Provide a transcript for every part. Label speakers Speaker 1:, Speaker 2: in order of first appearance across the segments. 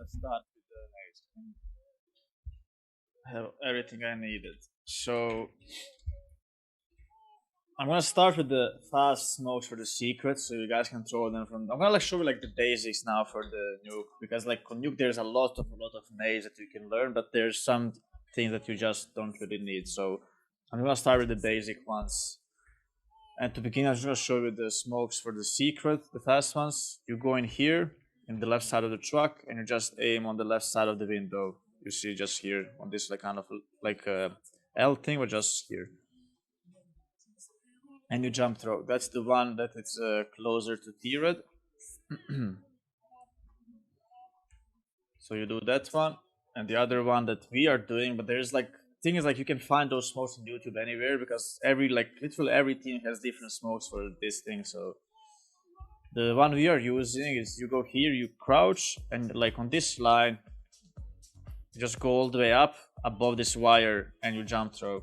Speaker 1: start with the next. I have everything I needed. So I'm gonna start with the fast smokes for the secrets, so you guys can throw them from. I'm gonna like show you like the basics now for the nuke, because like on nuke there's a lot of nades that you can learn, but there's some things that you just don't really need. So I'm gonna start with the basic ones. And to begin, I'm just gonna show you the smokes for the secret, the fast ones. You go in here in the left side of the truck, and you just aim on the left side of the window. You see just here on this like kind of like L thing, or just here, and you jump throw. That's the one that is closer to T-Red. So you do that one, and the other one that we are doing, but there's like thing is like you can find those smokes on YouTube anywhere, because every like literally every team has different smokes for this thing. So the one we are using is you go here, you crouch, and like on this line, you just go all the way up above this wire, and you jump throw.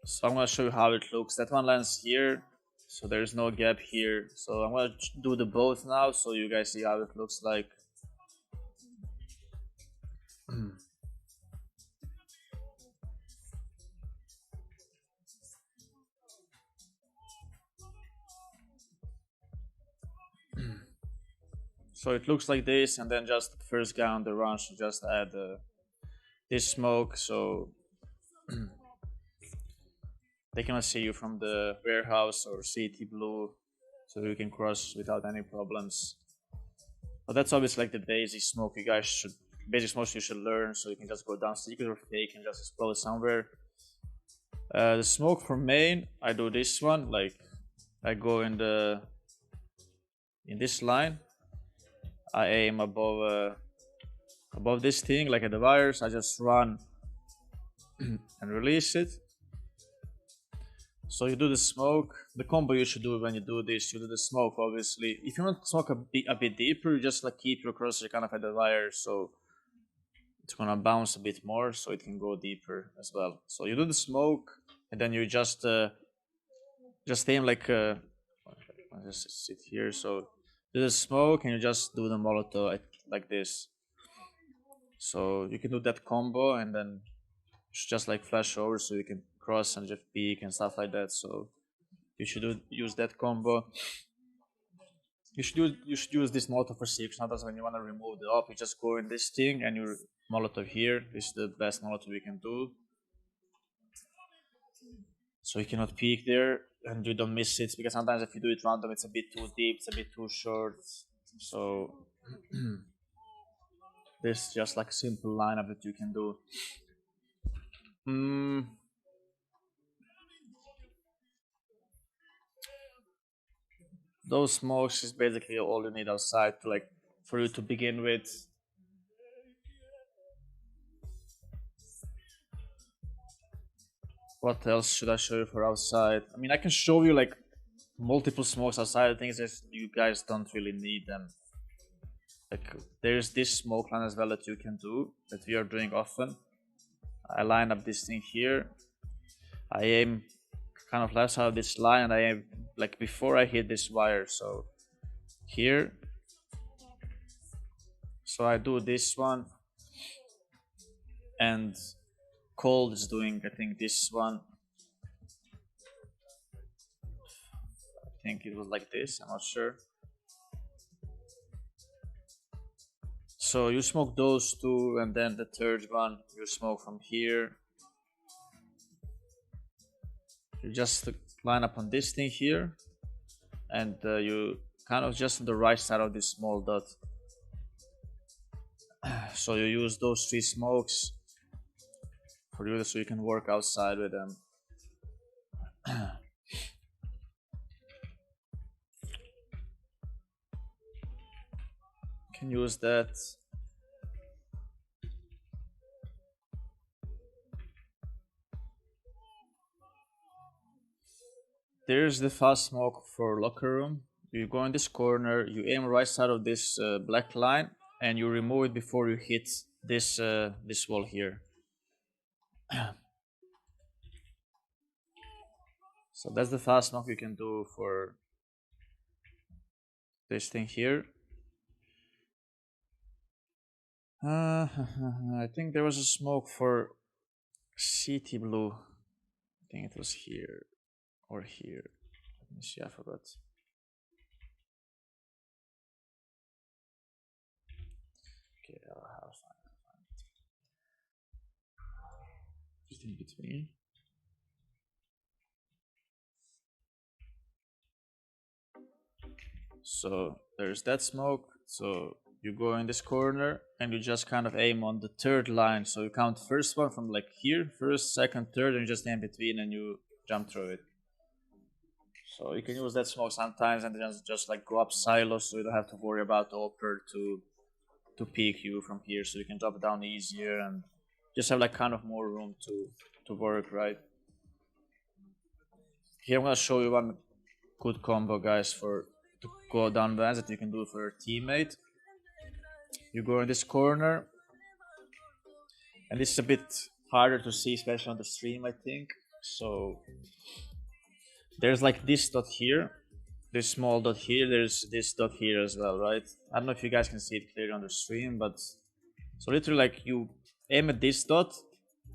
Speaker 1: So I'm gonna show you how it looks. That one lands here, so there's no gap here. So I'm gonna do the both now, so you guys see how it looks like. So it looks like this, and then just first guy on the run should just add this smoke, so they cannot see you from the warehouse or CT blue, so you can cross without any problems. But that's obviously like the basic smoke you guys should, basic smokes you should learn, so you can just go down secret or fake and just explode somewhere. The smoke for main, I do this one, like I go in this line, I aim above this thing, like at the wires. I just run and release it. So you do the smoke. The combo you should do when you do this, you do the smoke obviously. If you want to smoke a bit deeper, you just like keep your crosshair kind of at the wire, so it's gonna bounce a bit more, so it can go deeper as well. So you do the smoke, and then you just aim like I just sit here. So do the smoke, and you just do the molotov like this. So you can do that combo, and then just like flash over, so you can cross and just peek and stuff like that. So you should use that combo. You should use this molotov for secrets. Sometimes when you want to remove the op, you just go in this thing and you molotov here. This is the best molotov you can do. So you cannot peek there and you don't miss it, because sometimes if you do it random, it's a bit too deep, it's a bit too short. So this is just like a simple lineup that you can do. Those smokes is basically all you need outside to like for you to begin with. What else should I show you for outside? I mean, I can show you like multiple smokes outside. The things that you guys don't really need them. Like there's this smoke line as well that you can do, that we are doing often. I line up this thing here. I aim kind of left side of this line, and I aim like before I hit this wire. So here. So I do this one, and Cold is doing, I think, this one. I think it was like this, I'm not sure. So you smoke those two, and then the third one you smoke from here. You just line up on this thing here, and you kind of just on the right side of this small dot. So you use those three smokes for you, so you can work outside with them. Can use that. There's the fast smoke for locker room. You go in this corner, you aim right side of this black line, and you remove it before you hit this this wall here. So that's the fast smoke you can do for this thing here. I think there was a smoke for CT blue. I think it was here or here. Let me see, I forgot. Okay, I'll have fun. Just in between. So there's that smoke. So you go in this corner and you just kind of aim on the third line. So you count first one from like here, first, second, third, and you just aim between and you jump through it. So you can use that smoke sometimes and just like go up silos, so you don't have to worry about the upper to peek you from here, so you can drop down easier and just have like kind of more room to work, right? Here I'm gonna show you one good combo, guys, for to go down vans that you can do for your teammate. You go in this corner, and this is a bit harder to see, especially on the stream, I think. So there's like this dot here, this small dot here, there's this dot here as well, right? I don't know if you guys can see it clearly on the stream, but so literally like you aim at this dot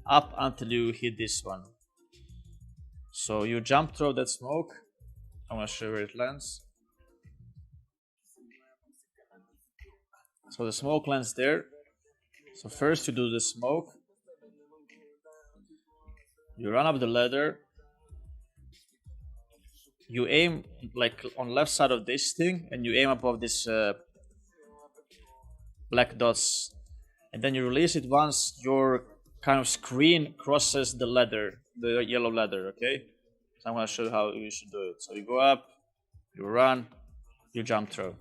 Speaker 1: up until you hit this one. So you jump through that smoke. I'm gonna show you where it lands. So the smoke lands there. So first you do the smoke. You run up the ladder. You aim like on left side of this thing, and you aim above this black dots, and then you release it once your kind of screen crosses the ladder, the yellow ladder. Okay, so I'm gonna show you how you should do it. So you go up, you run, you jump through.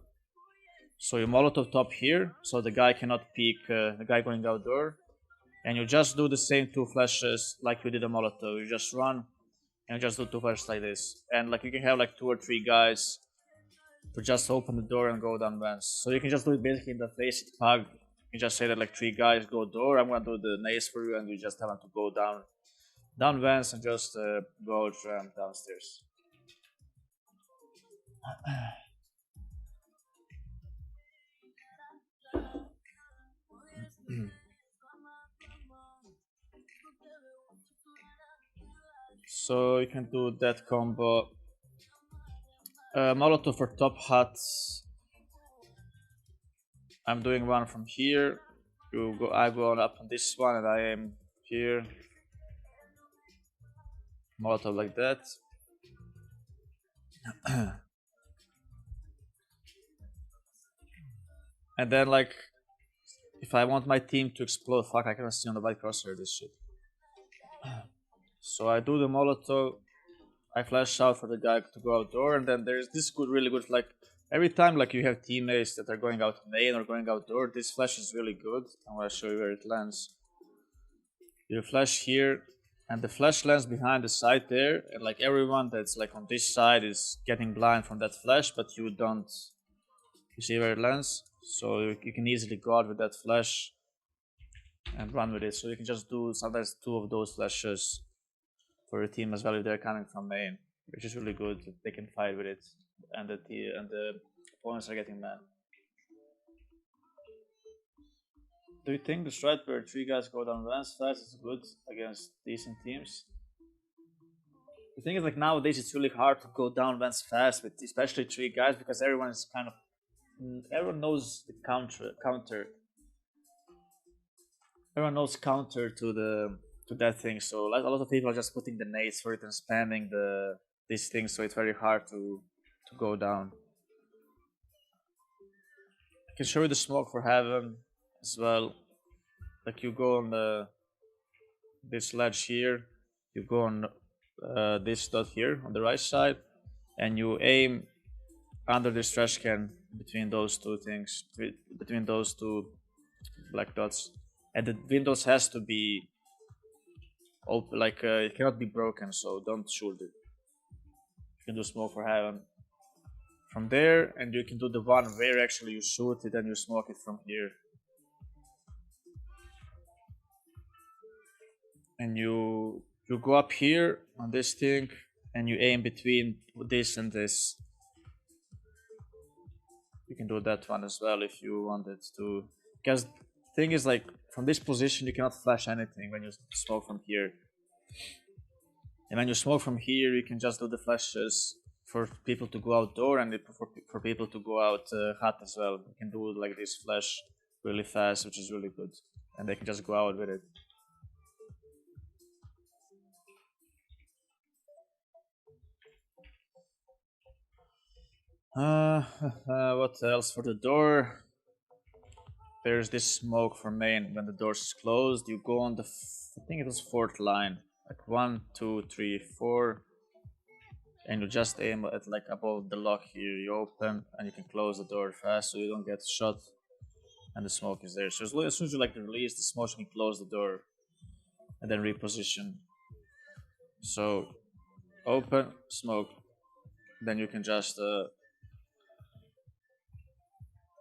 Speaker 1: So you Molotov top here, so the guy cannot peek, the guy going outdoor, and you just do the same two flashes like you did a Molotov. You just run and just do two flashes like this, and like you can have like 2 or 3 guys to just open the door and go down vents. So you can just do it basically in the face pug. You just say that like 3 guys go door, I'm gonna do the nades for you, and you just have to go down vents and just go downstairs. So you can do that combo. Molotov for top huts. I'm doing one from here. I go on up on this one, and I am here. Molotov like that. And then like, if I want my team to explode, fuck, I cannot see on the white crosshair this shit. So I do the Molotov. I flash out for the guy to go outdoor, and then there's this really good, like, every time like you have teammates that are going out main or going outdoor, this flash is really good. I'm gonna show you where it lands. You flash here, and the flash lands behind the side there, and like everyone that's like on this side is getting blind from that flash, but you don't. You see where it lands? So you can easily go out with that flash and run with it. So you can just do sometimes 2 of those flashes for your team as well if they're coming from main, which is really good. They can fight with it, and the opponents are getting mad. Do you think the strat where 3 guys go down vans fast is good against decent teams? The thing is, like nowadays, it's really hard to go down vans fast with especially 3 guys because everyone is kind of everyone knows the counter. Everyone knows counter to that thing. So like a lot of people are just putting the nades for it and spamming these things. So it's very hard to go down. I can show you the smoke for heaven as well. Like you go on this ledge here. You go on this dot here on the right side, and you aim under this trash can between those 2 things, between those 2 black dots, and the windows has to be open, like it cannot be broken, so don't shoot it. You can do smoke for heaven from there, and you can do the one where actually you shoot it and you smoke it from here, and you go up here on this thing and you aim between this and this. You can do that one as well if you wanted to. Because the thing is, like, from this position, you cannot flash anything when you smoke from here. And when you smoke from here, you can just do the flashes for people to go outdoor and for people to go out hot as well. You can do like this flash really fast, which is really good. And they can just go out with it. What else for the door? There's this smoke for main. When the doors is closed, you go on the I think it was fourth line, like 1, 2, 3, 4, and you just aim at like above the lock here. You open and you can close the door fast, so you don't get shot, and the smoke is there. So as soon as you like release the smoke, you can close the door, and then reposition. So open smoke, then you can just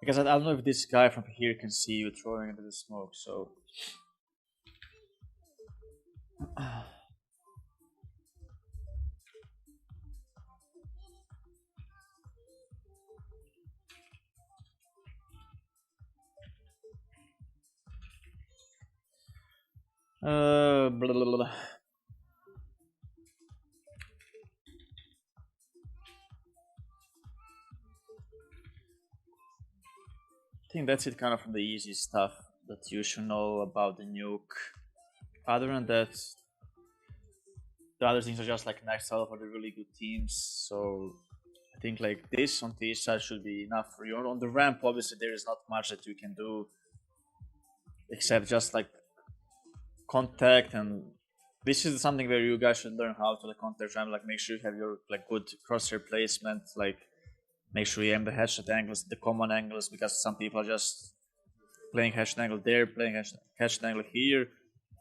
Speaker 1: because I don't know if this guy from here can see you throwing into the smoke, so. Blah, blah, blah. I think that's it kind of from the easy stuff that you should know about the nuke. Other than that, the other things are just like next level for the really good teams. So I think like this on this side should be enough for you. On the ramp, obviously there is not much that you can do except just like contact, and this is something where you guys should learn how to like contact ramp. Like make sure you have your like good crosshair placement. Like make sure you aim the headshot angles, the common angles, because some people are just playing headshot angle there, playing headshot angle here,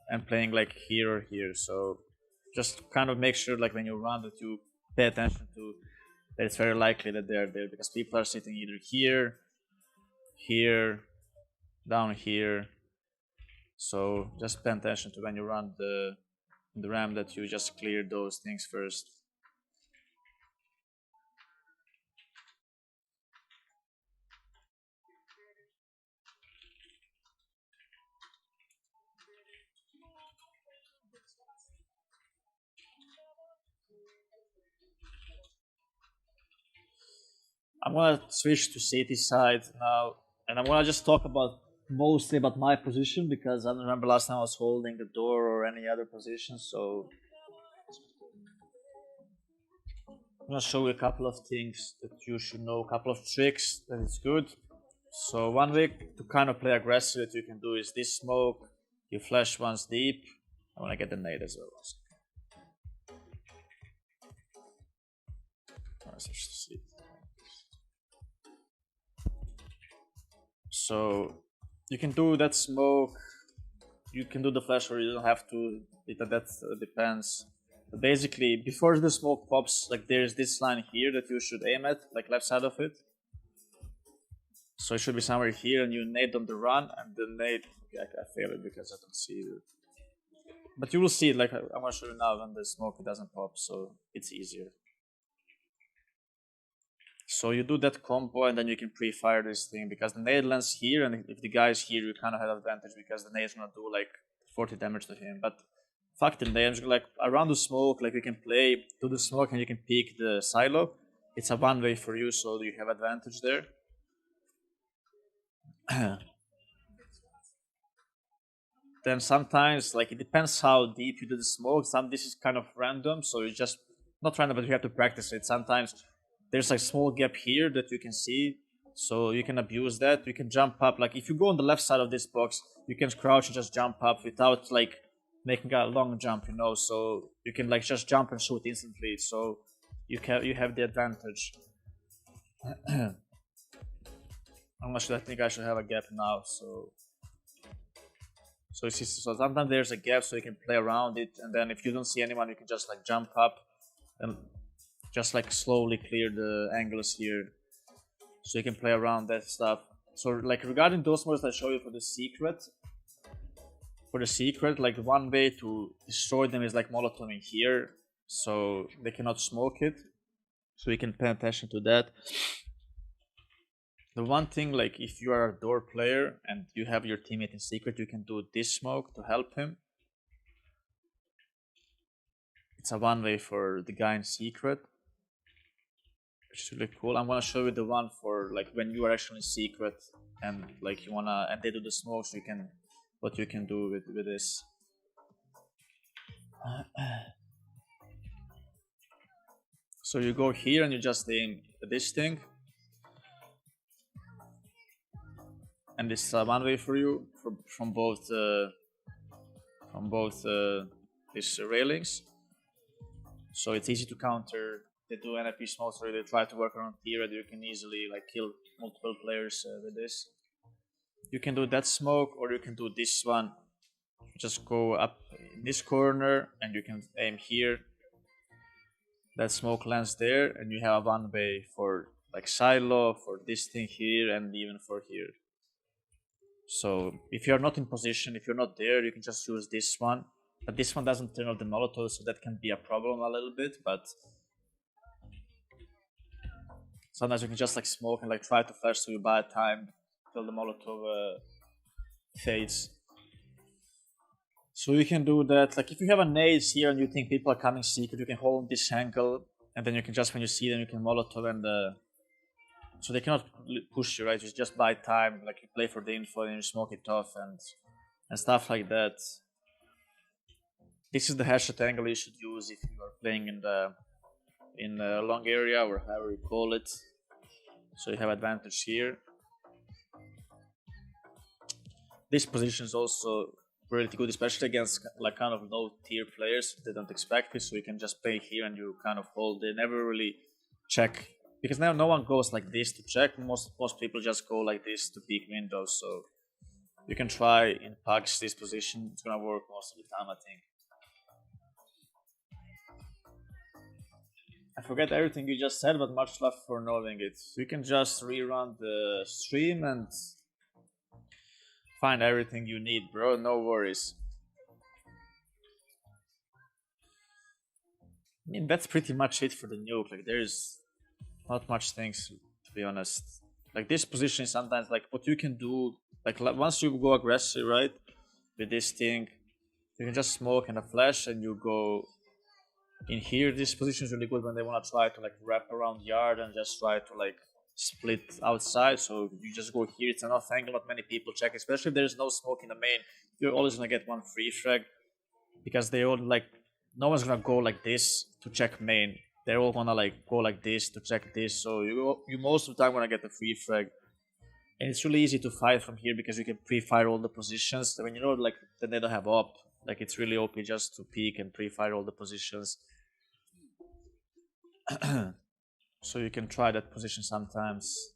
Speaker 1: and playing like here or here. So just kind of make sure like when you run that you pay attention to that it's very likely that they're there, because people are sitting either here, here, down here. So just pay attention to when you run the ramp that you just clear those things first. I'm gonna switch to city side now, and I'm gonna just talk about mostly about my position, because I don't remember last time I was holding the door or any other position. So I'm gonna show you a couple of things that you should know, a couple of tricks that is good. So one way to kind of play aggressive that you can do is this smoke. You flash once deep. I wanna get the nade as well. So you can do that smoke. You can do the flash, or you don't have to. That depends. But basically, before the smoke pops, like there's this line here that you should aim at, like left side of it. So it should be somewhere here, and you nade on the run, and the nade. Okay, I fail it because I don't see it. But you will see it. Like I'm gonna show you now when the smoke doesn't pop, so it's easier. So you do that combo, and then you can pre-fire this thing, because the nade lands here, and if the guy is here, you kind of have advantage because the nade is gonna do like 40 damage to him. But fuck the nade, like around the smoke, like you can play to the smoke and you can peek the silo. It's a one way for you, so you have advantage there. Then sometimes, like it depends how deep you do the smoke. Some this is kind of random, so you just not random, but you have to practice it. Sometimes there's like small gap here that you can see, so you can abuse that. You can jump up, like if you go on the left side of this box, you can crouch and just jump up without like making a long jump, you know. So you can like just jump and shoot instantly. So you have the advantage. I'm not sure. I think I should have a gap now. So sometimes there's a gap, so you can play around it, and then if you don't see anyone, you can just like jump up and just like slowly clear the angles here, so you can play around that stuff. So like regarding those modes I show you for the secret, like one way to destroy them is like molotoving here, so they cannot smoke it. So you can pay attention to that. The one thing, like if you are a door player and you have your teammate in secret, you can do this smoke to help him. It's a one way for the guy in secret, which is really cool. I'm gonna show you the one for like when you are actually in secret and like you wanna and they do the smoke, so you can what you can do with this. So you go here and you just aim this thing, and this is a one way for you from both these railings. So it's easy to counter. They do NFP smokes, or they try to work around here, and you can easily like kill multiple players with this. You can do that smoke, or you can do this one. Just go up in this corner, and you can aim here. That smoke lands there, and you have a one way for like silo, for this thing here, and even for here. So if you're not in position, if you're not there, you can just use this one. But this one doesn't turn off the Molotov, so that can be a problem a little bit, but sometimes you can just like smoke and like try to flash so you buy time till the Molotov fades. So you can do that. Like if you have a nades here and you think people are coming secret, you can hold this angle, and then you can just when you see them, you can Molotov and so they cannot push you, right? You just buy time, like you play for the info and you smoke it off and stuff like that. This is the headshot angle you should use if you are playing in the long area or however you call it. So you have advantage here. This position is also really good, especially against like kind of low tier players. They don't expect it, so you can just play here and you kind of hold. They never really check because now no one goes like this to check. Most people just go like this to peek windows. So you can try in pugs this position. It's gonna work most of the time, I think. I forget everything you just said, but much love for knowing it. You can just rerun the stream and find everything you need, bro. No worries. I mean, that's pretty much it for the nuke. Like, there's not much things, to be honest. Like, this position is sometimes, like, what you can do, like once you go aggressive, right, with this thing, you can just smoke and a flash and you go in here. This position is really good when they want to try to, like, wrap around yard and just try to, like, split outside. So you just go here. It's enough angle, not many people check, especially if there's no smoke in the main. You're always gonna get one free frag because they all like no one's gonna go like this to check main. They're all gonna like go like this to check this. So you most of the time gonna get a free frag, and it's really easy to fight from here because you can pre-fire all the positions. When you know like that they don't have op, like it's really OP just to peek and pre-fire all the positions. So you can try that position sometimes.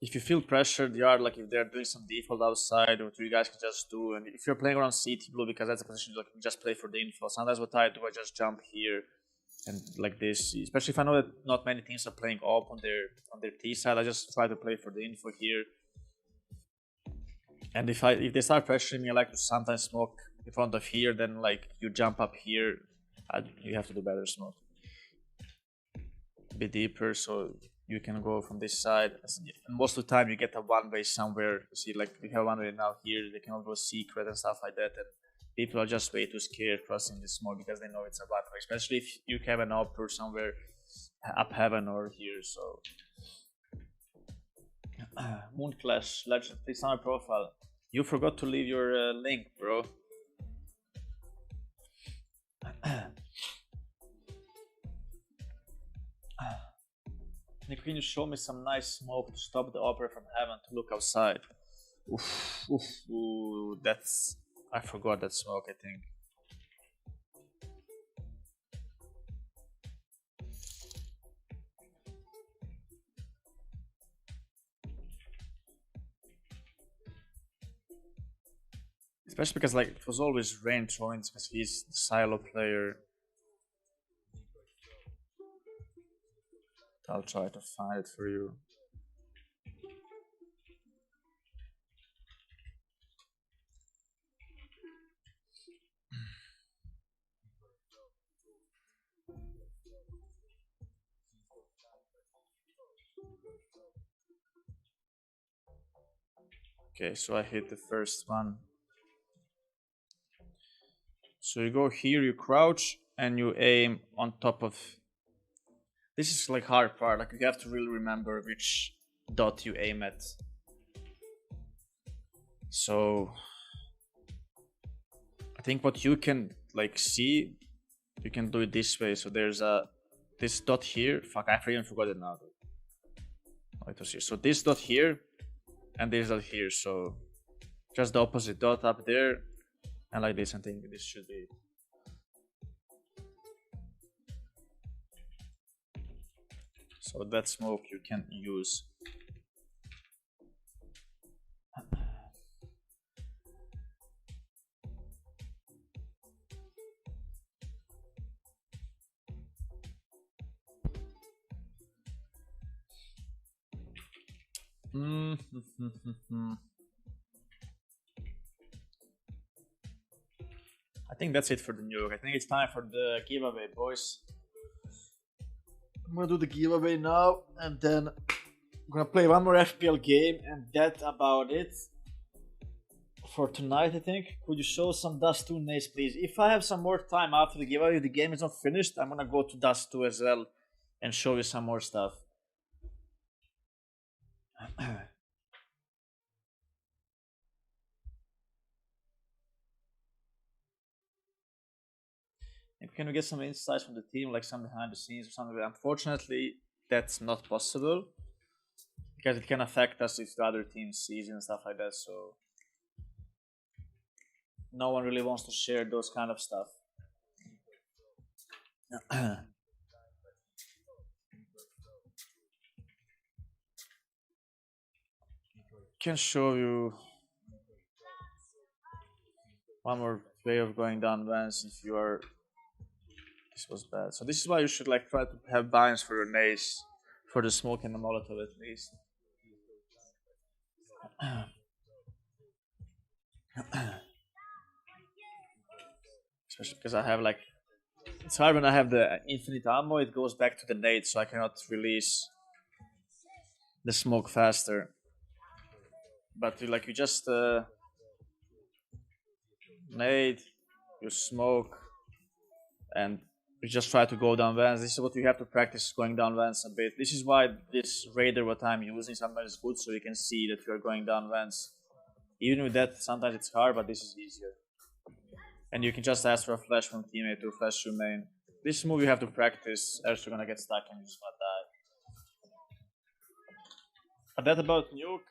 Speaker 1: If you feel pressured, you are like if they're doing some default outside, what you guys can just do. And if you're playing around CT blue, because that's a position like you just play for the info. Sometimes what I do, I just jump here and like this. Especially if I know that not many teams are playing op on their T side, I just try to play for the info here. And if they start pressuring me, I like to sometimes smoke in front of here. Then like you jump up here, you have to do better smoke. A bit deeper, so you can go from this side. And most of the time you get a one way somewhere. See, like we have one way now here, they can all go secret and stuff like that, and people are just way too scared crossing this smoke because they know it's a one way, especially if you have an up or somewhere up heaven or here. So Moon Clash Legend, please on my profile. You forgot to leave your link, bro. NiKo, can you show me some nice smoke to stop the opera from heaven to look outside? Oof, oof, ooh, that's... I forgot that smoke, I think. Especially because like it was always Rain throwing because he's the silo player. I'll try to find it for you. Okay, so I hit the first one. So you go here, you crouch, and you aim on top of. This is like hard part. Like you have to really remember which dot you aim at. So I think what you can like see, you can do it this way. So there's this dot here. Fuck, I even forgot it now. Oh, it was here. So this dot here, and this dot here. So just the opposite dot up there, and like this. I think this should be. So that smoke you can use. I think that's it for the nuke. I think it's time for the giveaway, boys. I'm gonna do the giveaway now, and then I'm gonna play one more FPL game, and that's about it for tonight, I think. Could you show some Dust 2 Nace, please? If I have some more time after the giveaway, if the game is not finished, I'm gonna go to Dust 2 as well and show you some more stuff. Can we get some insights from the team, like some behind the scenes or something? Unfortunately, that's not possible because it can affect us if the other team sees it and stuff like that. So no one really wants to share those kind of stuff. Can show you one more way of going down Vance if you are. This was bad. So this is why you should like try to have binds for your Nace, for the smoke and the Molotov at least. Especially because I have like, it's hard when I have the infinite ammo. It goes back to the nade, so I cannot release the smoke faster. But like you just nade, you smoke, and you just try to go down Vans. This is what you have to practice, going down Vans a bit. This is why this Raider what I'm using sometimes is good, so you can see that you are going down Vans. Even with that, sometimes it's hard, but this is easier. And you can just ask for a flash from teammate to flash your main. This move you have to practice, else you're gonna get stuck and you're just gonna die. But that about Nuke.